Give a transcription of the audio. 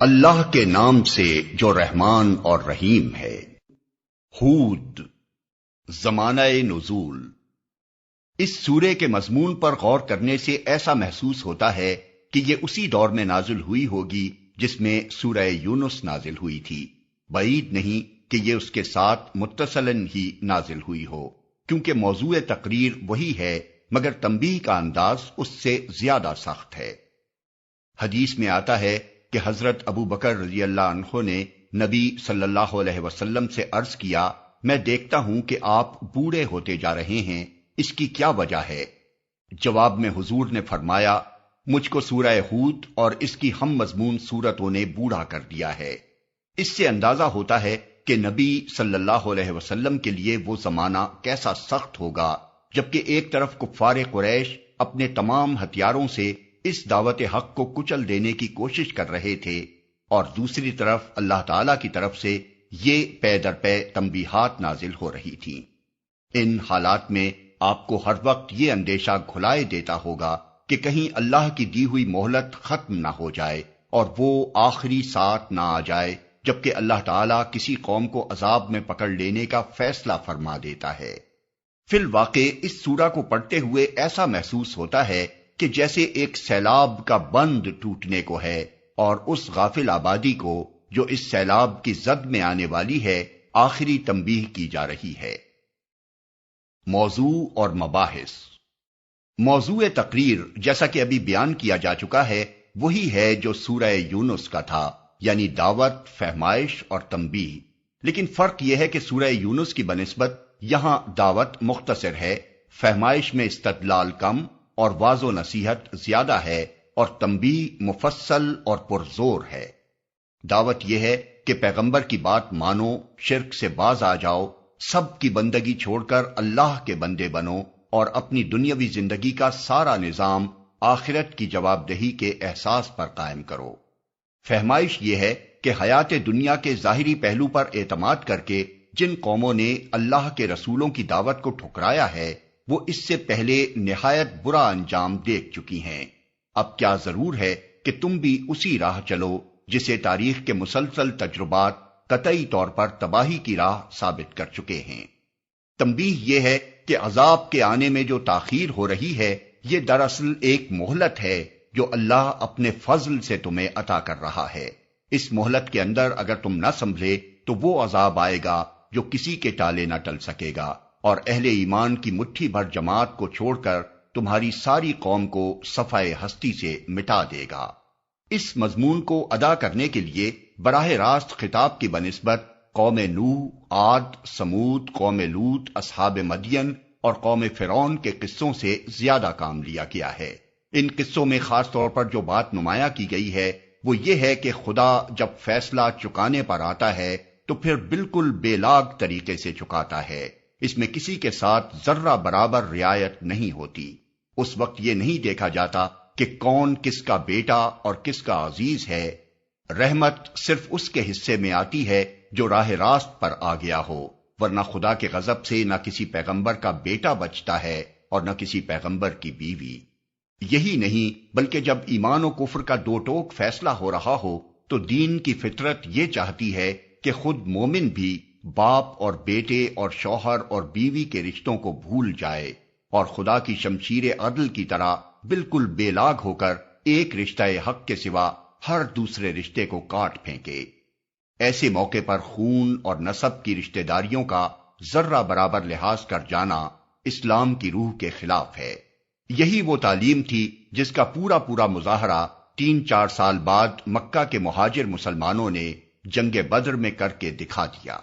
اللہ کے نام سے جو رحمان اور رحیم ہے۔ ہود، زمانہ نزول۔ اس سورے کے مضمون پر غور کرنے سے ایسا محسوس ہوتا ہے کہ یہ اسی دور میں نازل ہوئی ہوگی جس میں سورہ یونس نازل ہوئی تھی۔ بعید نہیں کہ یہ اس کے ساتھ متصلاً ہی نازل ہوئی ہو، کیونکہ موضوع تقریر وہی ہے مگر تنبیہ کا انداز اس سے زیادہ سخت ہے۔ حدیث میں آتا ہے کہ حضرت ابو بکر رضی اللہ عنہ نے نبی صلی اللہ علیہ وسلم سے عرض کیا، میں دیکھتا ہوں کہ آپ بوڑھے ہوتے جا رہے ہیں، اس کی کیا وجہ ہے؟ جواب میں حضور نے فرمایا، مجھ کو سورہ ہود اور اس کی ہم مضمون سورتوں نے بوڑھا کر دیا ہے۔ اس سے اندازہ ہوتا ہے کہ نبی صلی اللہ علیہ وسلم کے لیے وہ زمانہ کیسا سخت ہوگا، جبکہ ایک طرف کفار قریش اپنے تمام ہتھیاروں سے اس دعوت حق کو کچل دینے کی کوشش کر رہے تھے، اور دوسری طرف اللہ تعالیٰ کی طرف سے یہ پے در پے تنبیہات نازل ہو رہی تھیں۔ ان حالات میں آپ کو ہر وقت یہ اندیشہ گھلائے دیتا ہوگا کہ کہیں اللہ کی دی ہوئی مہلت ختم نہ ہو جائے اور وہ آخری ساتھ نہ آ جائے جبکہ اللہ تعالیٰ کسی قوم کو عذاب میں پکڑ لینے کا فیصلہ فرما دیتا ہے۔ فی الواقع اس سورہ کو پڑھتے ہوئے ایسا محسوس ہوتا ہے کہ جیسے ایک سیلاب کا بند ٹوٹنے کو ہے اور اس غافل آبادی کو جو اس سیلاب کی زد میں آنے والی ہے آخری تنبیہ کی جا رہی ہے۔ موضوع اور مباحث۔ موضوع تقریر جیسا کہ ابھی بیان کیا جا چکا ہے وہی ہے جو سورہ یونس کا تھا، یعنی دعوت، فہمائش اور تنبیہ، لیکن فرق یہ ہے کہ سورہ یونس کی بنسبت یہاں دعوت مختصر ہے، فہمائش میں استدلال کم اور واض و نصیحت زیادہ ہے، اور تنبیہ مفصل اور پرزور ہے۔ دعوت یہ ہے کہ پیغمبر کی بات مانو، شرک سے باز آ جاؤ، سب کی بندگی چھوڑ کر اللہ کے بندے بنو اور اپنی دنیاوی زندگی کا سارا نظام آخرت کی جواب دہی کے احساس پر قائم کرو۔ فہمائش یہ ہے کہ حیات دنیا کے ظاہری پہلو پر اعتماد کر کے جن قوموں نے اللہ کے رسولوں کی دعوت کو ٹھکرایا ہے وہ اس سے پہلے نہایت برا انجام دیکھ چکی ہیں۔ اب کیا ضرور ہے کہ تم بھی اسی راہ چلو جسے تاریخ کے مسلسل تجربات قطعی طور پر تباہی کی راہ ثابت کر چکے ہیں۔ تنبیہ یہ ہے کہ عذاب کے آنے میں جو تاخیر ہو رہی ہے یہ دراصل ایک مہلت ہے جو اللہ اپنے فضل سے تمہیں عطا کر رہا ہے۔ اس مہلت کے اندر اگر تم نہ سمجھے تو وہ عذاب آئے گا جو کسی کے ٹالے نہ ٹل سکے گا، اور اہل ایمان کی مٹھی بھر جماعت کو چھوڑ کر تمہاری ساری قوم کو صفحہ ہستی سے مٹا دے گا۔ اس مضمون کو ادا کرنے کے لیے براہ راست خطاب کی بنسبت قوم نوح، عاد، سمود، قوم لوط، اصحاب مدین اور قوم فرعون کے قصوں سے زیادہ کام لیا گیا ہے۔ ان قصوں میں خاص طور پر جو بات نمایاں کی گئی ہے وہ یہ ہے کہ خدا جب فیصلہ چکانے پر آتا ہے تو پھر بالکل بے لاگ طریقے سے چکاتا ہے، اس میں کسی کے ساتھ ذرہ برابر رعایت نہیں ہوتی۔ اس وقت یہ نہیں دیکھا جاتا کہ کون کس کا بیٹا اور کس کا عزیز ہے، رحمت صرف اس کے حصے میں آتی ہے جو راہ راست پر آ گیا ہو، ورنہ خدا کے غضب سے نہ کسی پیغمبر کا بیٹا بچتا ہے اور نہ کسی پیغمبر کی بیوی۔ یہی نہیں بلکہ جب ایمان و کفر کا دو ٹوک فیصلہ ہو رہا ہو تو دین کی فطرت یہ چاہتی ہے کہ خود مومن بھی باپ اور بیٹے اور شوہر اور بیوی کے رشتوں کو بھول جائے اور خدا کی شمشیر عدل کی طرح بالکل بے لاگ ہو کر ایک رشتہ حق کے سوا ہر دوسرے رشتے کو کاٹ پھینکے۔ ایسے موقع پر خون اور نسب کی رشتہ داریوں کا ذرہ برابر لحاظ کر جانا اسلام کی روح کے خلاف ہے۔ یہی وہ تعلیم تھی جس کا پورا مظاہرہ 3-4 سال بعد مکہ کے مہاجر مسلمانوں نے جنگ بدر میں کر کے دکھا دیا۔